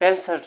65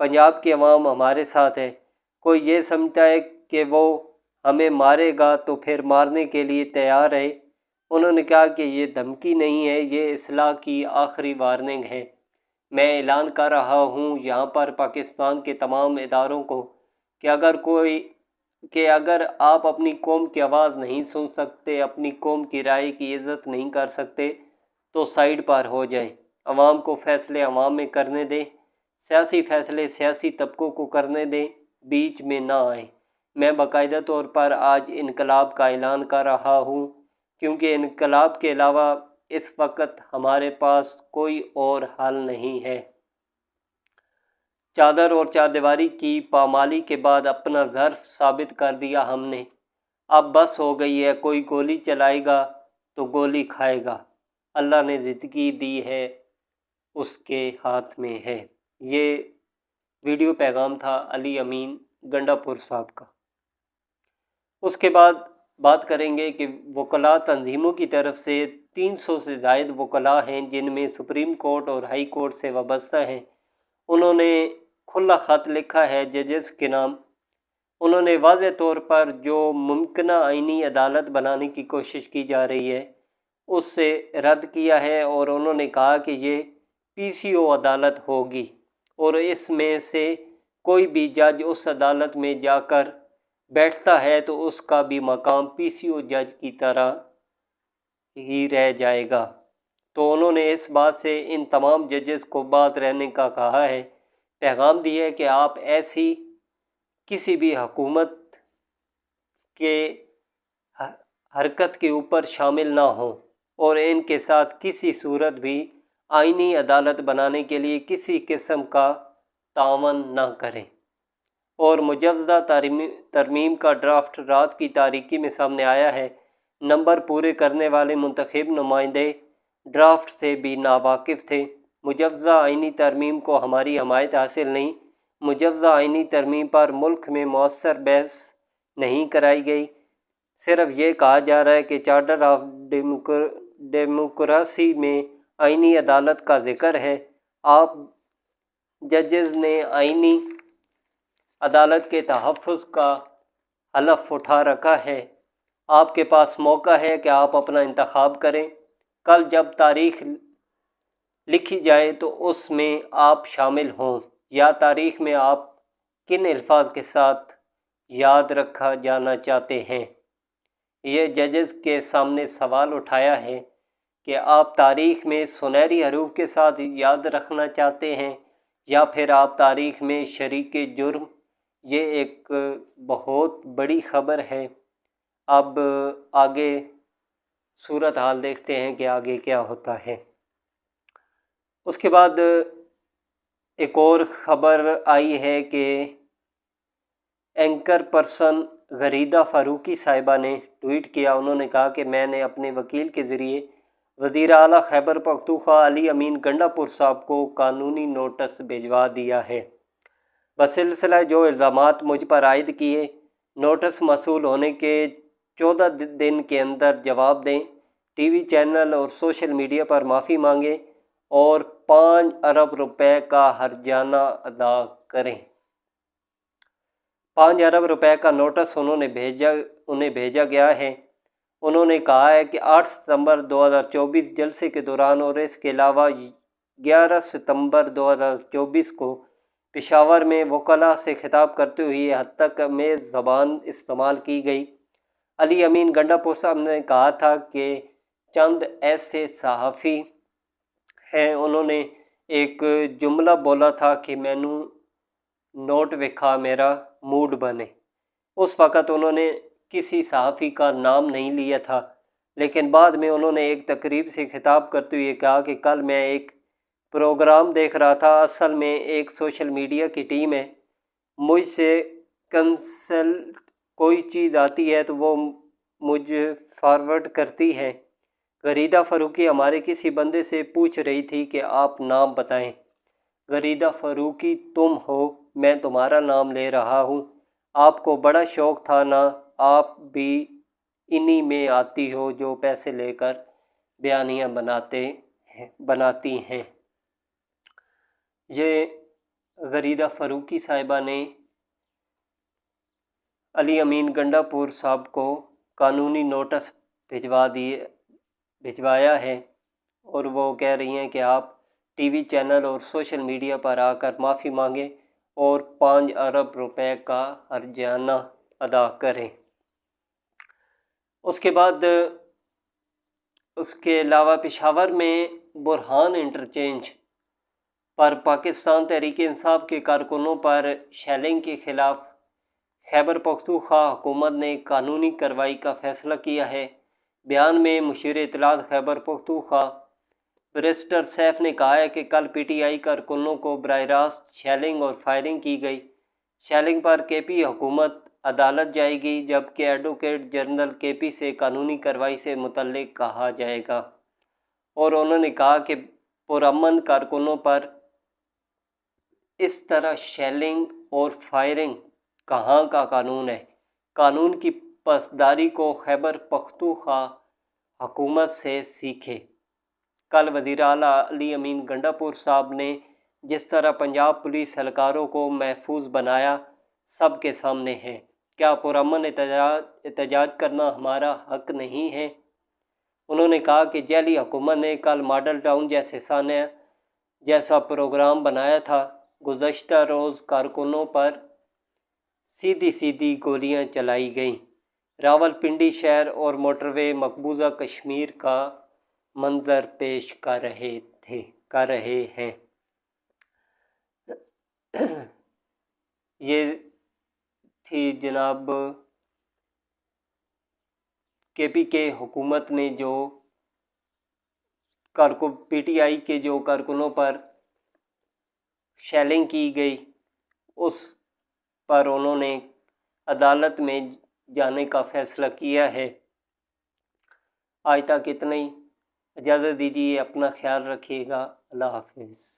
پنجاب کی عوام ہمارے ساتھ ہے۔ کوئی یہ سمجھتا ہے کہ وہ ہمیں مارے گا تو پھر مارنے کے لیے تیار ہے۔ انہوں نے کہا کہ یہ دھمکی نہیں ہے، یہ اصلاح کی آخری وارننگ ہے۔ میں اعلان کر رہا ہوں یہاں پر پاکستان کے تمام اداروں کو کہ اگر آپ اپنی قوم کی آواز نہیں سن سکتے، اپنی قوم کی رائے کی عزت نہیں کر سکتے تو سائیڈ پر ہو جائیں۔ عوام کو فیصلے عوام میں کرنے دیں، سیاسی فیصلے سیاسی طبقوں کو کرنے دیں، بیچ میں نہ آئیں۔ میں باقاعدہ طور پر آج انقلاب کا اعلان کر رہا ہوں، کیونکہ انقلاب کے علاوہ اس وقت ہمارے پاس کوئی اور حل نہیں ہے۔ چادر اور چاردیواری کی پامالی کے بعد اپنا ظرف ثابت کر دیا ہم نے۔ اب بس ہو گئی ہے، کوئی گولی چلائے گا تو گولی کھائے گا۔ اللہ نے زندگی دی ہے، اس کے ہاتھ میں ہے۔ یہ ویڈیو پیغام تھا علی امین گنڈا پور صاحب کا۔ اس کے بعد بات کریں گے کہ وکلاء تنظیموں کی طرف سے 300 سے زائد وکلاء ہیں جن میں سپریم کورٹ اور ہائی کورٹ سے وابستہ ہیں۔ انہوں نے کھلا خط لکھا ہے ججز کے نام۔ انہوں نے واضح طور پر جو ممکنہ آئینی عدالت بنانے کی کوشش کی جا رہی ہے اس سے رد کیا ہے، اور انہوں نے کہا کہ یہ پی سی او عدالت ہوگی، اور اس میں سے کوئی بھی جج اس عدالت میں جا کر بیٹھتا ہے تو اس کا بھی مقام پی سی او جج کی طرح ہی رہ جائے گا۔ تو انہوں نے اس بات سے ان تمام ججز کو باز رہنے کا کہا ہے، پیغام دیا ہے کہ آپ ایسی کسی بھی حکومت کے حرکت کے اوپر شامل نہ ہوں، اور ان کے ساتھ کسی صورت بھی آئینی عدالت بنانے کے لیے کسی قسم کا تعاون نہ کریں۔ اور مجوزہ ترمیم کا ڈرافٹ رات کی تاریکی میں سامنے آیا ہے۔ نمبر پورے کرنے والے منتخب نمائندے ڈرافٹ سے بھی ناواقف تھے۔ مجوزہ آئینی ترمیم کو ہماری حمایت حاصل نہیں۔ مجوزہ آئینی ترمیم پر ملک میں مؤثر بحث نہیں کرائی گئی۔ صرف یہ کہا جا رہا ہے کہ چارٹر آف ڈیموکریسی میں آئینی عدالت کا ذکر ہے۔ آپ ججز نے آئینی عدالت کے تحفظ کا حلف اٹھا رکھا ہے۔ آپ کے پاس موقع ہے کہ آپ اپنا انتخاب کریں۔ کل جب تاریخ لکھی جائے تو اس میں آپ شامل ہوں، یا تاریخ میں آپ کن الفاظ کے ساتھ یاد رکھا جانا چاہتے ہیں۔ یہ ججز کے سامنے سوال اٹھایا ہے کہ آپ تاریخ میں سنہری حروف کے ساتھ یاد رکھنا چاہتے ہیں، یا پھر آپ تاریخ میں شریک جرم۔ یہ ایک بہت بڑی خبر ہے۔ اب آگے صورتحال دیکھتے ہیں کہ آگے کیا ہوتا ہے۔ اس کے بعد ایک اور خبر آئی ہے کہ اینکر پرسن غریدہ فاروقی صاحبہ نے ٹویٹ کیا۔ انہوں نے کہا کہ میں نے اپنے وکیل کے ذریعے وزیر اعلیٰ خیبر پختونخوا علی امین گنڈا پور صاحب کو قانونی نوٹس بھجوا دیا ہے، بسلسلہ جو الزامات مجھ پر عائد کیے۔ نوٹس موصول ہونے کے 14 دن کے اندر جواب دیں، ٹی وی چینل اور سوشل میڈیا پر معافی مانگیں، اور 5 ارب روپے کا ہرجانہ ادا کریں۔ 5 ارب روپے کا نوٹس انہیں بھیجا گیا ہے۔ انہوں نے کہا ہے کہ 8 ستمبر 2024 جلسے کے دوران، اور اس کے علاوہ 11 ستمبر 2024 کو پشاور میں وکلاء سے خطاب کرتے ہوئے یہ حد تک آمیز زبان استعمال کی گئی۔ علی امین گنڈا پور صاحب نے کہا تھا کہ چند ایسے صحافی ہیں، انہوں نے ایک جملہ بولا تھا کہ مینو نوٹ وکھا میرا موڈ بنے۔ اس وقت انہوں نے کسی صحافی کا نام نہیں لیا تھا، لیکن بعد میں انہوں نے ایک تقریب سے خطاب کرتے ہوئے کہا کہ کل میں ایک پروگرام دیکھ رہا تھا، اصل میں ایک سوشل میڈیا کی ٹیم ہے، مجھ سے کنسلٹ کوئی چیز آتی ہے تو وہ مجھ فارورڈ کرتی ہے۔ غریدہ فاروقی ہمارے کسی بندے سے پوچھ رہی تھی کہ آپ نام بتائیں۔ غریدہ فاروقی تم ہو، میں تمہارا نام لے رہا ہوں۔ آپ کو بڑا شوق تھا نا، آپ بھی انہی میں آتی ہو جو پیسے لے کر بیانیاں بناتی ہیں۔ یہ غریدہ فاروقی صاحبہ نے علی امین گنڈا پور صاحب کو قانونی نوٹس بھجوایا ہے اور وہ کہہ رہی ہیں کہ آپ ٹی وی چینل اور سوشل میڈیا پر آ کر معافی مانگیں اور 5 ارب روپے کا ہرجانہ ادا کریں۔ اس کے بعد اس کے علاوہ پشاور میں برہان انٹرچینج پر پاکستان تحریک انصاف کے کارکنوں پر شیلنگ کے خلاف خیبر پختونخوا حکومت نے قانونی کارروائی کا فیصلہ کیا ہے۔ بیان میں مشیر اطلاعات خیبر پختونخوا بیرسٹر سیف نے کہا ہے کہ کل پی ٹی آئی کارکنوں کو براہ راست شیلنگ اور فائرنگ کی گئی۔ شیلنگ پر کے پی حکومت عدالت جائے گی، جبکہ ایڈوکیٹ جنرل کے پی سے قانونی کارروائی سے متعلق کہا جائے گا، اور انہوں نے کہا کہ پرامن کارکنوں پر اس طرح شیلنگ اور فائرنگ کہاں کا قانون ہے۔ قانون کی پاسداری کو خیبر پختونخوا حکومت سے سیکھے۔ کل وزیر اعلیٰ علی امین گنڈا پور صاحب نے جس طرح پنجاب پولیس اہلکاروں کو محفوظ بنایا سب کے سامنے ہے۔ کیا پرامن احتجاج کرنا ہمارا حق نہیں ہے؟ انہوں نے کہا کہ جیلی حکومت نے کل ماڈل ٹاؤن جیسا پروگرام بنایا تھا۔ گزشتہ روز کارکنوں پر سیدھی گولیاں چلائی گئیں۔ راول پنڈی شہر اور موٹر وے مقبوضہ کشمیر کا منظر پیش کر رہے ہیں۔ یہ تھی جناب کے پی کے حکومت نے جو پی ٹی آئی کے جو کارکنوں پر شیلنگ کی گئی اس پر انہوں نے عدالت میں جانے کا فیصلہ کیا ہے۔ آج تک اتنا ہی، اجازت دیجیے، اپنا خیال رکھیے گا، اللہ حافظ۔